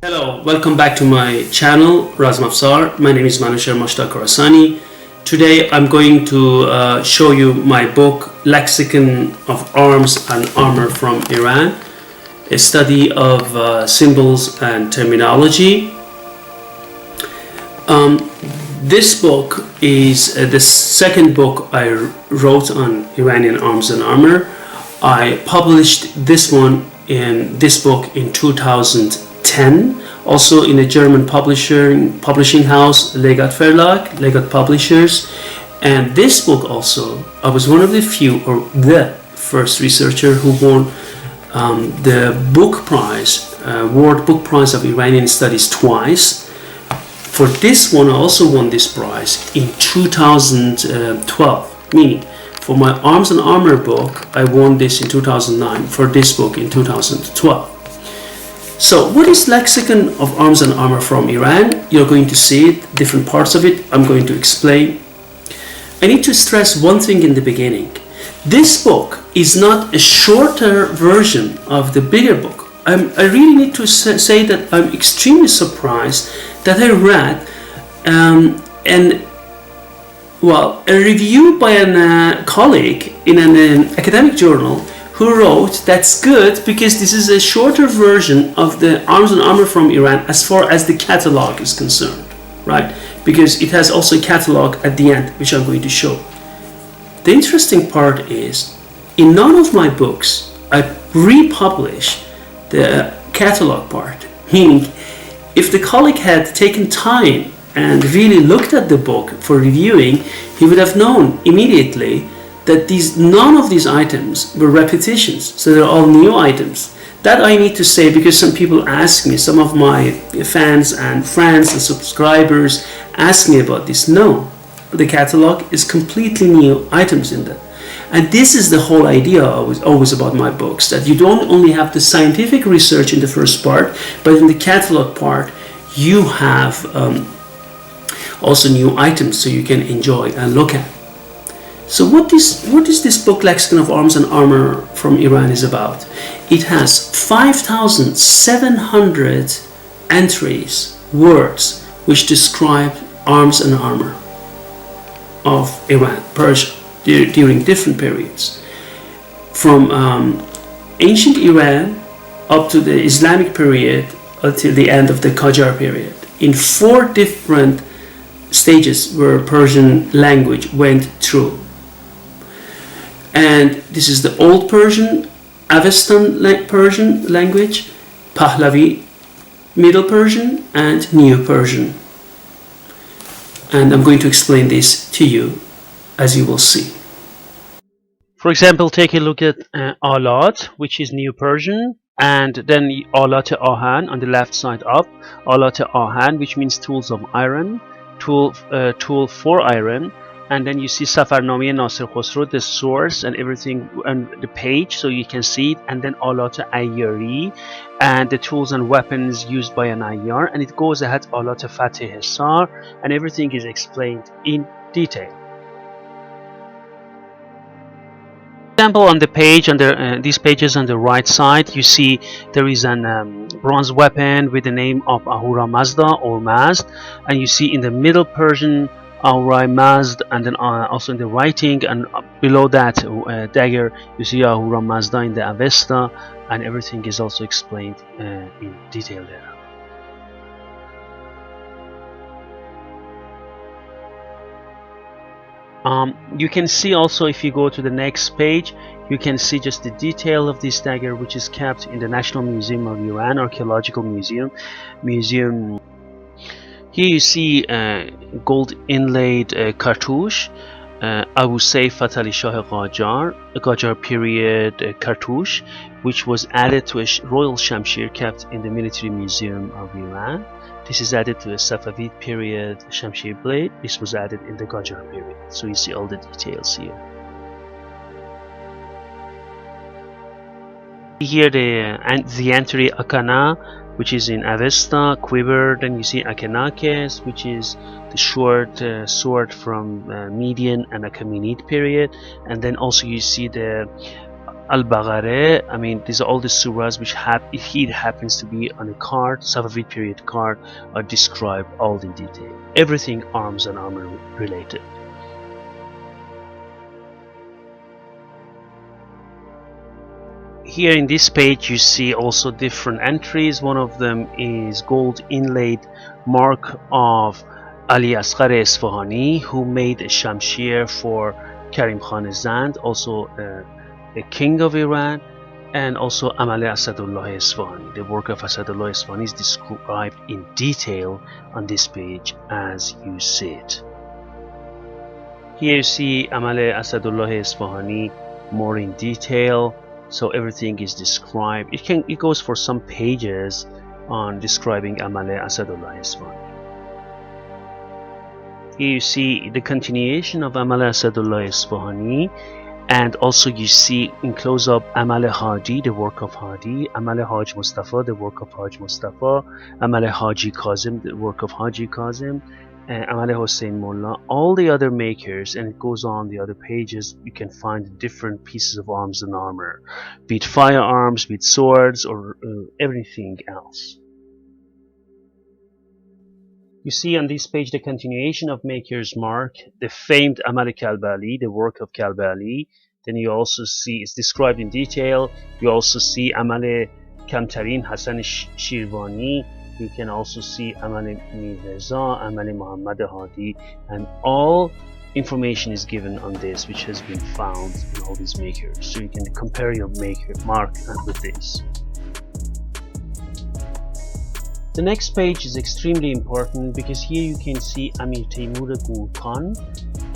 Hello, welcome back to my channel, Razm Afsar. My name is Manusher Mushtaq Khorasani. Today I'm going to show you my book, Lexicon of Arms and Armor from Iran, a study of symbols and terminology. This book is the second book I wrote on Iranian arms and armor. I published this book in 2010, also in a German publishing house, Legat Publishers. And this book also, I was one of the few, or the first researcher who won the book prize, World Book Prize of Iranian Studies twice. For this one, I also won this prize in 2012, meaning for my Arms and Armor book, I won this in 2009, for this book in 2012. So what is Lexicon of Arms and Armor from Iran? You're going to see it, different parts of it, I'm going to explain. I need to stress one thing in the beginning. This book is not a shorter version of the bigger book. I really need to say that I'm extremely surprised that I read a review by a colleague in an academic journal who wrote, that's good because this is a shorter version of the Arms and Armor from Iran as far as the catalog is concerned, right? Because it has also a catalog at the end, which I'm going to show. The interesting part is, in none of my books, I republish the catalog part, meaning if the colleague had taken time and really looked at the book for reviewing, he would have known immediately that none of these items were repetitions, so they're all new items. That I need to say because some people ask me, some of my fans and friends and subscribers ask me about this. No, the catalog is completely new items in that. And this is the whole idea always about my books, that you don't only have the scientific research in the first part, but in the catalog part, you have also new items so you can enjoy and look at. So what is this book, Lexicon of Arms and Armor from Iran, is about? It has 5,700 entries, words, which describe arms and armor of Iran, Persia, during different periods, from ancient Iran up to the Islamic period until the end of the Qajar period, in 4 different stages where Persian language went through. And this is the Old Persian, Avestan Persian language, Pahlavi, Middle Persian, and New Persian. And I'm going to explain this to you, as you will see. For example, take a look at Alat, which is New Persian, and then Alat Ahan on the left side up, Alat Ahan, which means tools of iron, tool for iron, and then you see Safarname Nasir Khosrow, the source and everything on the page, so you can see it, and then Alat Ayyari, and the tools and weapons used by an Ayyar, and it goes ahead Alat Fateh Hisar, and everything is explained in detail. Example, on the page, under these pages on the right side, you see there is an bronze weapon with the name of Ahura Mazda or Mazd, and you see in the Middle Persian Ahura Mazd, and then also in the writing and below that dagger you see Ahura Mazda in the Avesta, and everything is also explained in detail there. You can see also, if you go to the next page, you can see just the detail of this dagger, which is kept in the National Museum of Iran, Archaeological Museum. Here you see gold inlaid cartouche, Abu Saif Fatali Shah Qajar, a Qajar period cartouche, which was added to a royal shamshir kept in the Military Museum of Iran. This is added to a Safavid period shamshir blade. This was added in the Qajar period. So you see all the details here. Here the entry Akana, which is in Avesta, quiver. Then you see Akenakes, which is the short sword from Median and Achaemenid period. And then also you see the Al-Baqarah, I mean, these are all the surahs which have, if it happens to be on a card, Safavid period card, are described all in detail. Everything arms and armor related. Here in this page you see also different entries. One of them is gold inlaid mark of Ali Asghar Isfahani, who made a shamshir for Karim Khan Zand, also the king of Iran, and also Amal Asadullah Isfahani. The work of Asadullah Isfahani is described in detail on this page as you see it. Here you see Amal Asadullah Isfahani more in detail, so everything is described. It goes for some pages on describing Amal Asadullah Isfahani. Here you see the continuation of Amal Asadullah Isfahani, and also you see in close-up Amal Haji, the work of Hadi, Amal Haj Mustafa, the work of Haj Mustafa, Amal Haji Kazim, the work of Haji Kazim, and Amal Hossein Mullah, all the other makers, and it goes on the other pages. You can find different pieces of arms and armor, be it firearms, be it swords, or everything else. You see on this page the continuation of Maker's Mark, the famed Amal Kalbali, the work of Kalbali. Then you also see, it's described in detail. You also see Amal Kamtarin Hassan Shirvani. You can also see Amal Mirza, Amal Muhammad Hadi, and all information is given on this, which has been found in all these makers. So you can compare your mark with this. The next page is extremely important because here you can see Amir Taimur Gur Khan,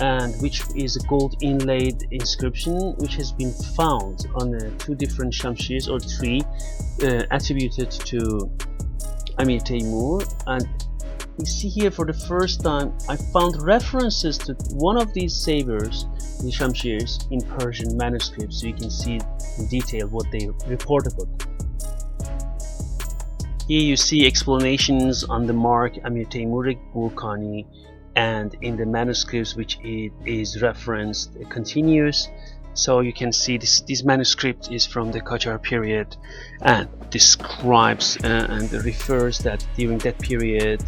and which is a gold inlaid inscription which has been found on two different shamshirs, or three, attributed to Amir Taimur. And you see here for the first time I found references to one of these sabers, the shamshirs, in Persian manuscripts, so you can see in detail what they report about. Here you see explanations on the mark Amir Taimur Gur Khani, and in the manuscripts which it is referenced continues. So you can see this manuscript is from the Qajar period and describes and refers that during that period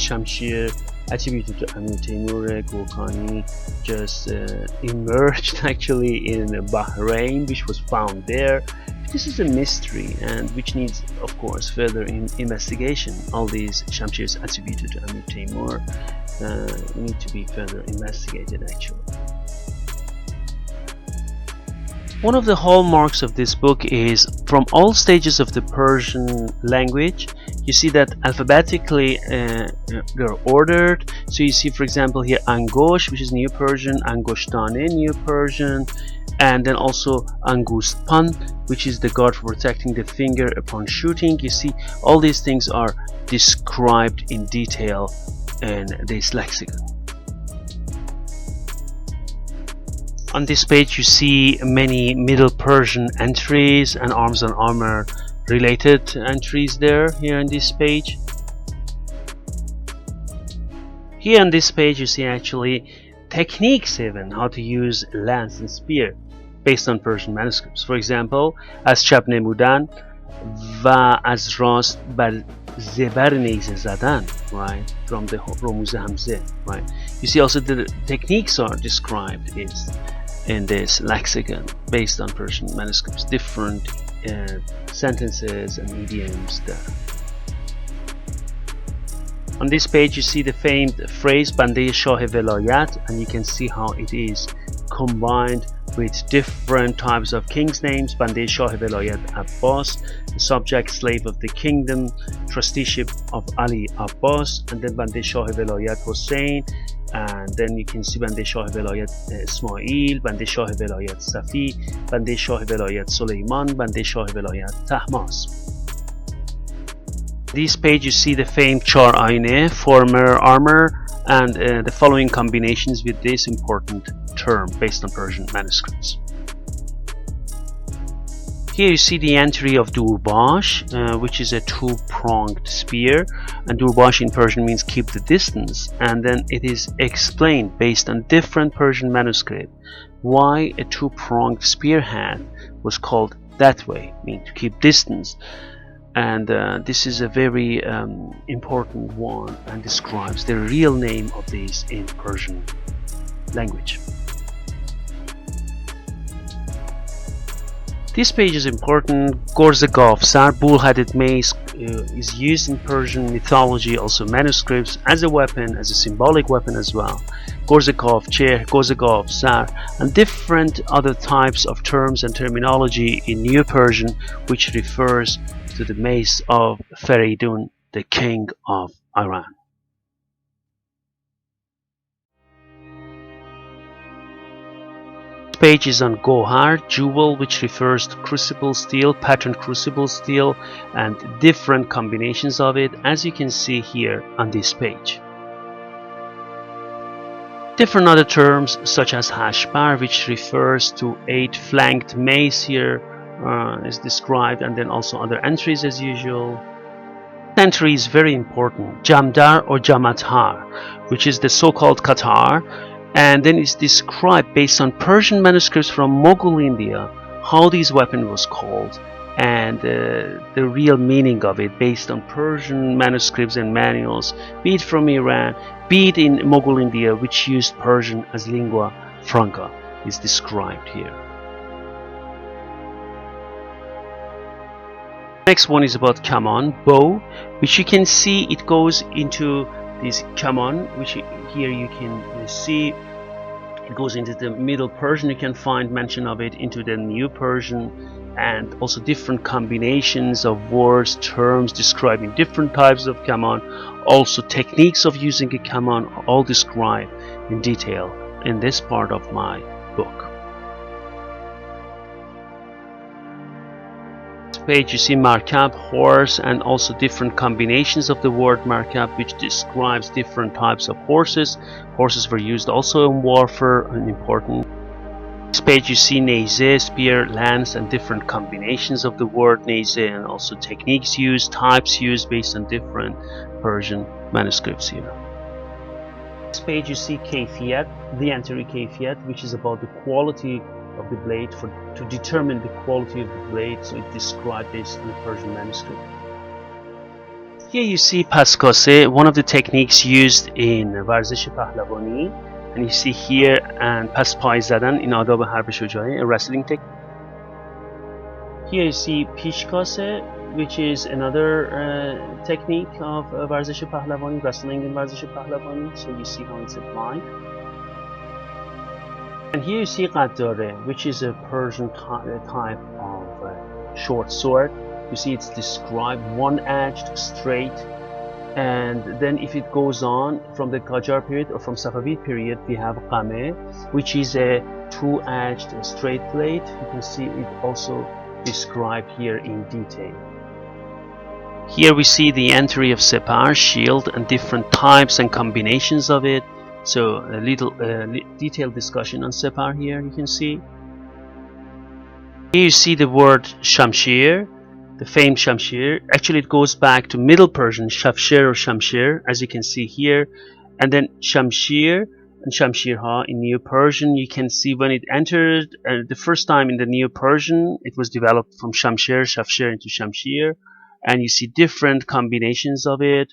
Shamshir attributed to Amir Taimur Gur Khani just emerged actually in Bahrain, which was found there. This is a mystery and which needs, of course, further investigation. All these shamshirs attributed to Amir Taimur need to be further investigated actually. One of the hallmarks of this book is from all stages of the Persian language. You see that alphabetically they're ordered. So you see, for example, here Angosh, which is New Persian, Angoshtane, New Persian, and then also Angustpan, which is the guard for protecting the finger upon shooting. You see, all these things are described in detail in this lexicon. On this page you see many Middle Persian entries and arms and armor related entries there, here on this page. Here on this page you see actually techniques even, how to use lance and spear based on Persian manuscripts. For example, از چپ نمودن و از راست بر زبر نیزه زدن, right, from the رموز همزه, right. You see also the techniques are described in this lexicon based on Persian manuscripts, different sentences and idioms there. On this page you see the famed phrase Bande Shah Velayat, and you can see how it is combined with different types of kings' names. Bande Shah Velayat Abbas, the subject slave of the kingdom, trusteeship of Ali Abbas, and then Bande Shah Velayat Hussein, and then you can see Bande Shah Velayat Ismail, Bande Shah Velayat Safi, Bande Shah Velayat Suleiman, Bande Shah Velayat Tahmas. This page you see the famed Char Aine, former armor, and the following combinations with this important term based on Persian manuscripts. Here you see the entry of durbash, which is a two-pronged spear, and durbash in Persian means keep the distance, and then it is explained based on different Persian manuscript why a two-pronged spearhead was called that way, meaning to keep distance. And this is a very important one and describes the real name of these in Persian language. This page is important. Gorzegov, Sar, bull-headed mace, is used in Persian mythology, also manuscripts, as a weapon, as a symbolic weapon as well. Gorzegov, chair, Gorzegov, Sar, and different other types of terms and terminology in New Persian, which refers to the mace of Feridun, the king of Iran. Page is on Gohar, jewel, which refers to crucible steel, patterned crucible steel, and different combinations of it, as you can see here on this page. Different other terms such as hashbar, which refers to 8-flanked mace here, is described, and then also other entries as usual. Entry is very important, jamdar or jamathar, which is the so-called Qatar, and then it's described based on Persian manuscripts from Mughal India how this weapon was called, and the real meaning of it based on Persian manuscripts and manuals, be it from Iran, be it in Mughal India, which used Persian as lingua franca, is described here. Next one is about kaman, bow, which you can see it goes into this kaman, which here you can see it goes into the Middle Persian. You can find mention of it into the New Persian, and also different combinations of words, terms describing different types of kaman, also techniques of using a kaman, all described in detail in this part of my book. Page you see markab, horse, and also different combinations of the word markab, which describes different types of horses. Horses were used also in warfare and important. This page you see neyze, spear, lance, and different combinations of the word neyze, and also techniques used, types used based on different Persian manuscripts here. This page you see kayfiyat, the entry kayfiyat, which is about the quality of the blade, to determine the quality of the blade, so it described this in the Persian manuscript. Here you see paskase, one of the techniques used in varzish pahlavani, and you see here and paspai zadan in adab harb shujai, a wrestling technique. Here you see pishkase, which is another technique of varzish pahlavani, wrestling in varzish pahlavani, so you see how it's applied. And here you see qaddare, which is a Persian type of short sword. You see it's described one-edged, straight, and then if it goes on from the Qajar period or from Safavid period, we have qame, which is a two-edged straight blade. You can see it also described here in detail. Here we see the entry of separ, shield, and different types and combinations of it. So a little detailed discussion on separ here you can see. Here you see the word shamshir, the famed shamshir. Actually it goes back to Middle Persian, shafshir or shamshir, as you can see here. And then shamshir and shamshirha in New Persian, you can see when it entered the first time in the New Persian, it was developed from shamshir, shafshir into shamshir. And you see different combinations of it.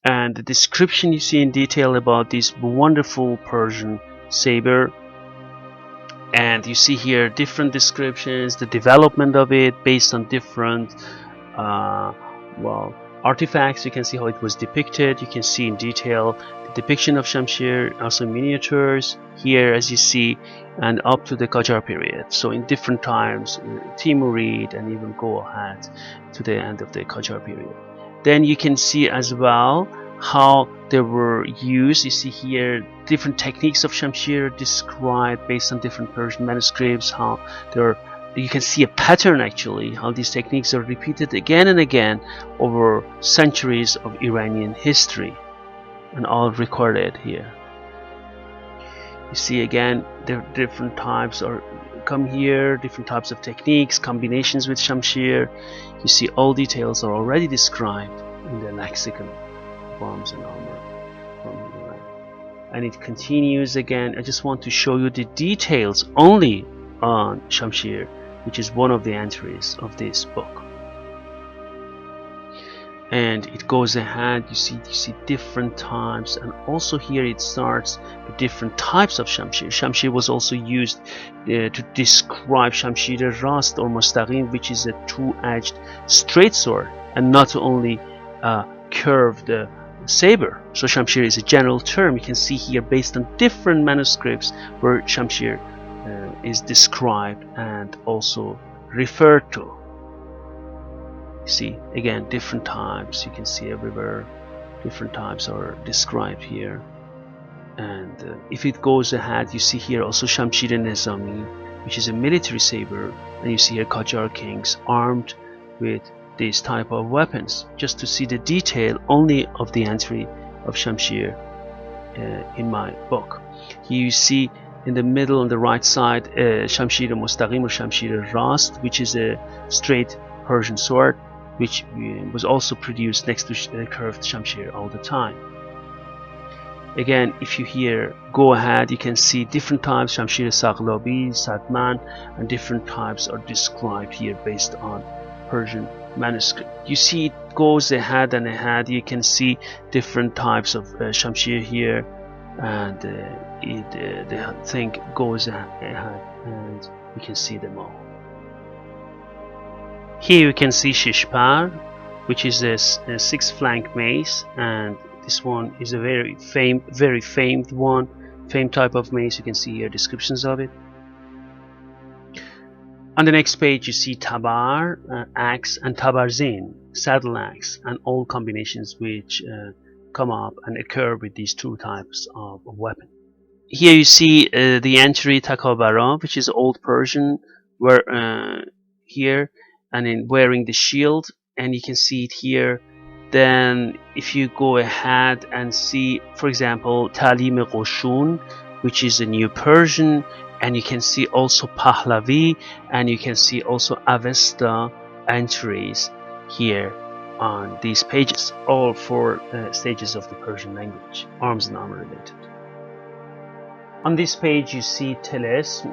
And the description you see in detail about this wonderful Persian saber, and you see here different descriptions, the development of it based on different artifacts. You can see how it was depicted. You can see in detail the depiction of Shamshir, also miniatures here as you see, and up to the Qajar period, so in different times, Timurid, and even go ahead to the end of the Qajar period. Then you can see as well how they were used. You see here different techniques of Shamshir described based on different Persian manuscripts, how you can see a pattern actually, how these techniques are repeated again and again over centuries of Iranian history, and all recorded here. You see again the different types or come here, different types of techniques, combinations with Shamshir. You see all details are already described in the Lexicon of Arms and Armor from Iran. And it continues again. I just want to show you the details only on Shamshir, which is one of the entries of this book. And it goes ahead, you see different types, and also here it starts with different types of Shamshir. Shamshir was also used to describe Shamshir Rast or Mustaqim, which is a two-edged straight sword and not only curved saber. So Shamshir is a general term. You can see here based on different manuscripts where Shamshir is described and also referred to. See again different types, you can see everywhere different types are described here. And if it goes ahead, you see here also Shamshir Nizami, which is a military saber, and you see here Qajar kings armed with these type of weapons, just to see the detail only of the entry of Shamshir in my book. Here you see in the middle on the right side Shamshir Mustaqim or Shamshir Rast, which is a straight Persian sword, which was also produced next to curved Shamshir all the time. Again, if you here go ahead, you can see different types, Shamshir Saglabi, Sadman, and different types are described here based on Persian manuscript. You see it goes ahead and ahead. You can see different types of Shamshir here, and the thing goes ahead, and you can see them all. Here you can see Shishpar, which is a six-flank mace, and this one is a very famed type of mace. You can see here descriptions of it. On the next page you see Tabar, axe, and Tabarzin, saddle axe, and all combinations which come up and occur with these two types of weapon. Here you see the entry Takabara, which is Old Persian, where here, and in wearing the shield, and you can see it here. Then if you go ahead and see, for example, Talim Qoshun, which is a New Persian, and you can see also Pahlavi, and you can see also Avesta entries here on these pages, all four stages of the Persian language, arms and armor related. On this page you see Teles.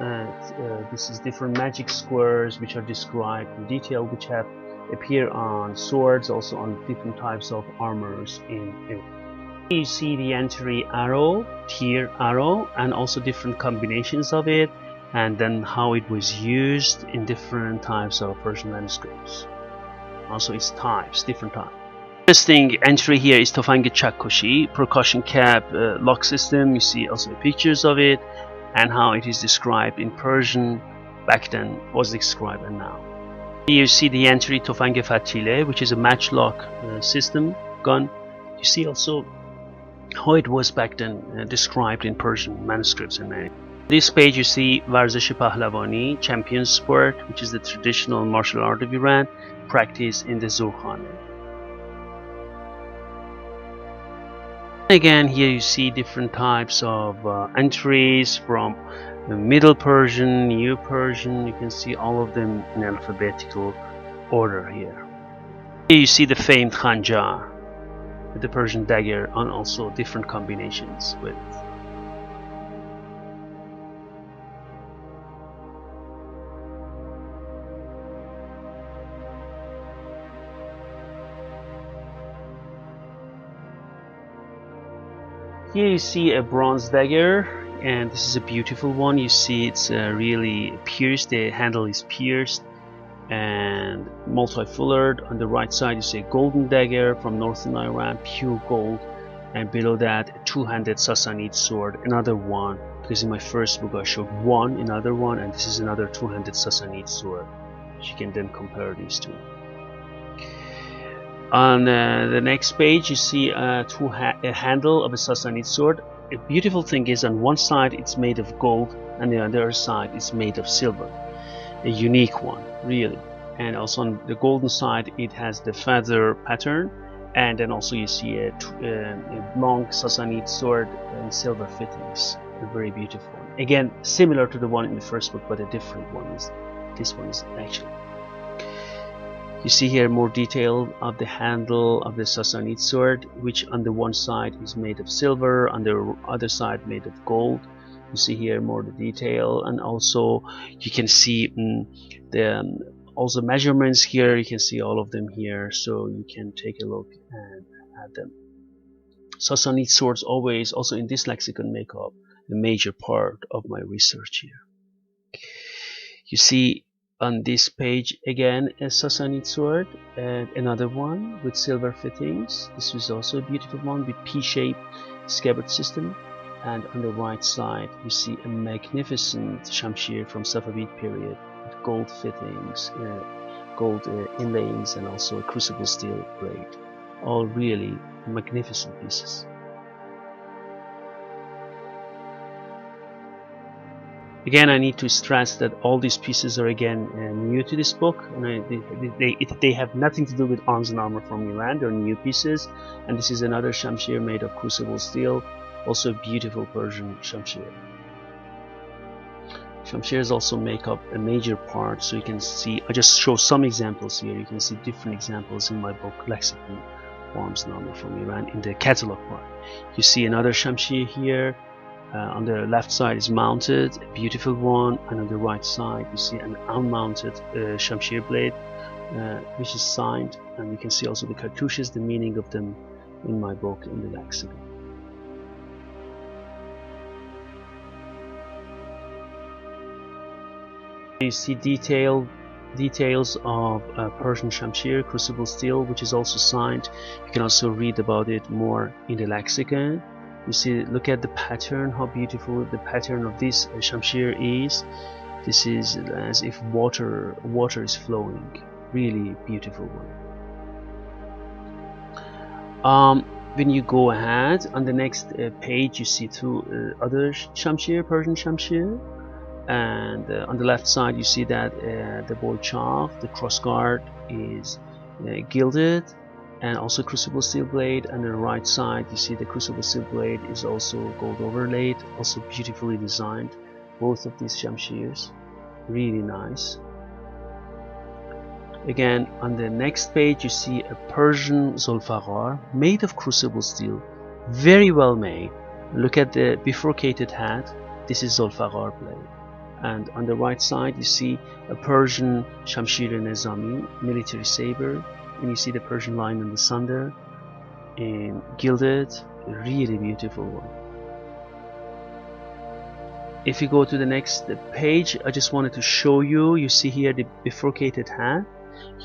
This is different magic squares which are described in detail, which have appear on swords, also on different types of armors in Iran. You see the entry arrow, tier arrow, and also different combinations of it, and then how it was used in different types of Persian manuscripts. Also its types, different types. Interesting entry here is Tofang Chakkoshi, percussion cap lock system. You see also pictures of it and how it is described in Persian back then, was described and now. Here you see the entry Tofang Fatile, which is a matchlock system gun. You see also how it was back then described in Persian manuscripts and many. This page you see Varzash Pahlavani, champion sport, which is the traditional martial art of Iran, practiced in the Zurkhane. Again, here you see different types of entries from the Middle Persian, New Persian. You can see all of them in alphabetical order here. Here you see the famed Khanjar, the Persian dagger, and also different combinations with it. Here you see a bronze dagger, and this is a beautiful one. You see it's really pierced, the handle is pierced and multi-fullered. On the right side you see a golden dagger from northern Iran, pure gold, and below that a two-handed Sassanid sword, another one, because in my first book I showed one, another one, and this is another two-handed Sassanid sword, which you can then compare these two. On the next page you see a handle of a Sassanid sword. A beautiful thing is on one side it's made of gold and the other side is made of silver. A unique one, really. And also on the golden side it has the feather pattern, and then also you see a long Sassanid sword in silver fittings. a very beautiful one. Again, similar to the one in the first book, but a different one. This one is actually. You see here more detail of the handle of the Sassanid sword, which on the one side is made of silver, on the other side made of gold. You see here more the detail, and also you can see the also measurements here. You can see all of them here, so you can take a look at them. Sassanid swords always, also in this lexicon, make up a major part of my research here. You see on this page again a Sassanid sword, and another one with silver fittings. This was also a beautiful one with P-shaped scabbard system. And on the right side you see a magnificent shamshir from Safavid period with gold fittings, gold inlayings, and also a crucible steel blade. All really magnificent pieces. Again, I need to stress that all these pieces are again new to this book, and they have nothing to do with arms and armor from Iran. They're new pieces, and this is another shamshir made of crucible steel, also a beautiful Persian shamshir. Shamshirs also make up a major part, so you can see, I just show some examples here. You can see different examples in my book Lexicon, Arms and Armor from Iran, in the catalog part. You see another shamshir here. On the left side is mounted, a beautiful one, and on the right side you see an unmounted shamshir blade, which is signed, and you can see also the cartouches, the meaning of them in my book in the lexicon. You see details of Persian shamshir, crucible steel, which is also signed. You can also read about it more in the lexicon. You see, look at the pattern, how beautiful the pattern of this shamshir is. This is as if water is flowing. Really beautiful one. When you go ahead on the next page, you see two other shamshir, Persian shamshir, and on the left side you see that the bolchav, the crossguard, is gilded, and also crucible steel blade. And on the right side you see the crucible steel blade is also gold overlaid, also beautifully designed. Both of these shamshirs really nice. Again, on the next page you see a Persian Zulfaghar made of crucible steel, very well made. Look at the bifurcated head. This is Zulfaghar blade. And on the right side you see a Persian Shamshir Nizami military saber, and you see the Persian line in the sunder and gilded, a really beautiful one. If you go to the next page, I just wanted to show you, you see here the bifurcated head.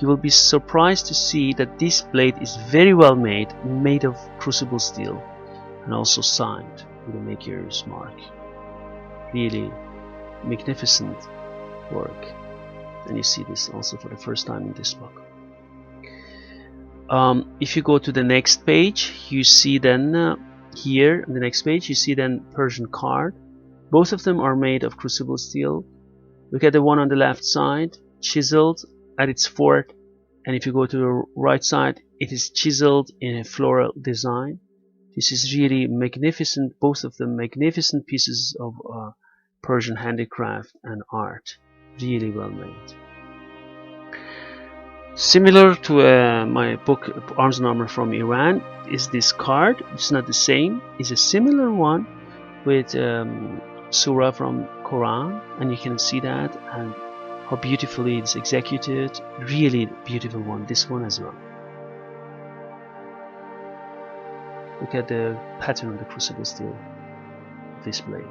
You will be surprised to see that this blade is very well made of crucible steel, and also signed with a maker's mark. Really magnificent work, and you see this also for the first time in this book. If you go to the next page, you see then here on the next page you see then Persian card. Both of them are made of crucible steel. Look at the one on the left side, chiseled at its fork, and if you go to the right side, it is chiseled in a floral design. This is really magnificent, both of them magnificent pieces of Persian handicraft and art, really well made. Similar to my book Arms and Armor from Iran is this card. It's not the same, it's a similar one with surah from Quran, and you can see that and how beautifully it's executed. Really beautiful one, this one as well. Look at the pattern of the crucible steel of this blade.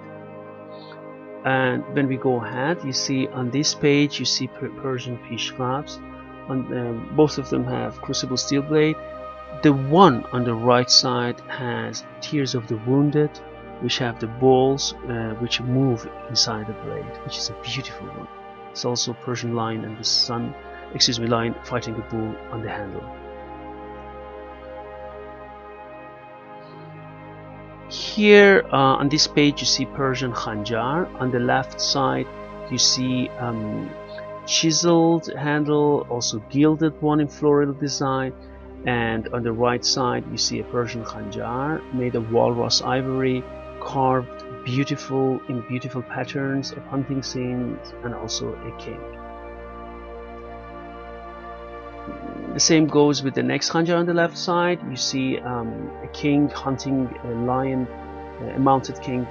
And when we go ahead, you see on this page you see Persian pishqabs. Both of them have crucible steel blade. The one on the right side has Tears of the Wounded, which have the balls which move inside the blade, which is a beautiful one. It's also Persian lion and the sun, lion fighting a bull on the handle. Here on this page you see Persian khanjar. On the left side you see chiseled handle, also gilded one in floral design, and on the right side you see a Persian khanjar made of walrus ivory, carved beautiful patterns of hunting scenes, and also a king. The same goes with the next khanjar on the left side. You see a king hunting a lion, a mounted king,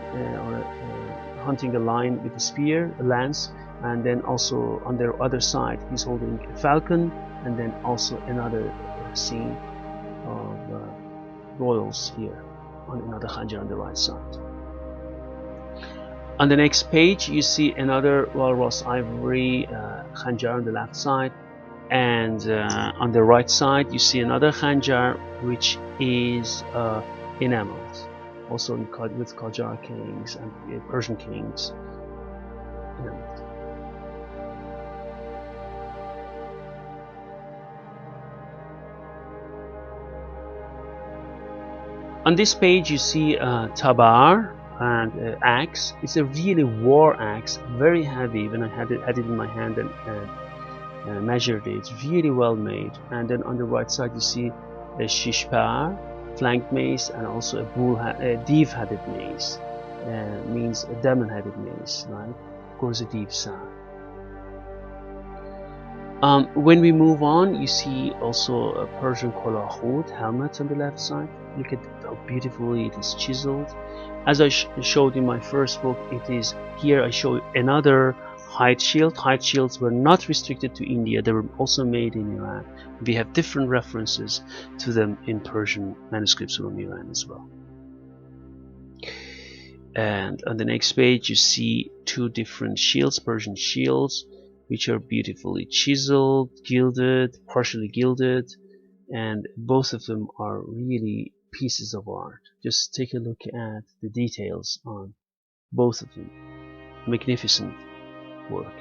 hunting a lion with a spear, a lance, and then also on the other side he's holding a falcon, and then also another scene of royals here on another khanjar on the right side. On the next page you see another walrus ivory khanjar on the left side, and on the right side you see another khanjar which is enameled, also with Qajar kings and Persian kings enameled. On this page you see tabar and axe. It's a really war axe, very heavy. When I had it in my hand and measured it, really well made. And then on the right side you see a shishpar, flank mace, and also a deep-headed mace, means a demon-headed mace, right? Goes a deep sound. When we move on, you see also a Persian kolahut helmet on the left side. Look at how beautifully it is chiseled. As I showed in my first book, it is here I show another hide shield. Hide shields were not restricted to India, they were also made in Iran. We have different references to them in Persian manuscripts from Iran as well. And on the next page you see two different shields, Persian shields, which are beautifully chiseled, gilded, partially gilded, and both of them are really pieces of art. Just take a look at the details on both of them. Magnificent work.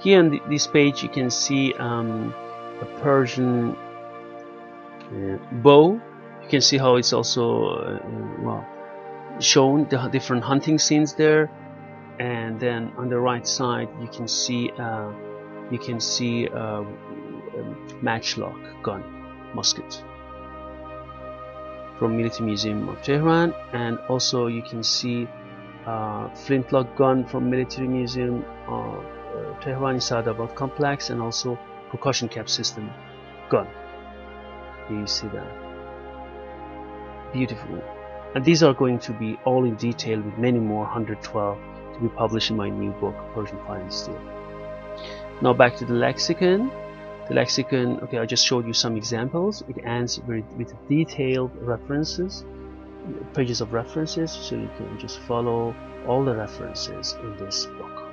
Here on this page you can see a Persian bow. You can see how it's also shown the different hunting scenes there. And then on the right side you can see a matchlock gun, musket, from Military Museum of Tehran, and also you can see flintlock gun from Military Museum of Tehran Sadabad complex, and also percussion cap system gun. Here you see that. Beautiful. And these are going to be all in detail with many more, 112, to be published in my new book, Persian Fire and Steel. Now back to the lexicon. The lexicon, okay, I just showed you some examples. It ends with detailed references, pages of references, so you can just follow all the references in this book.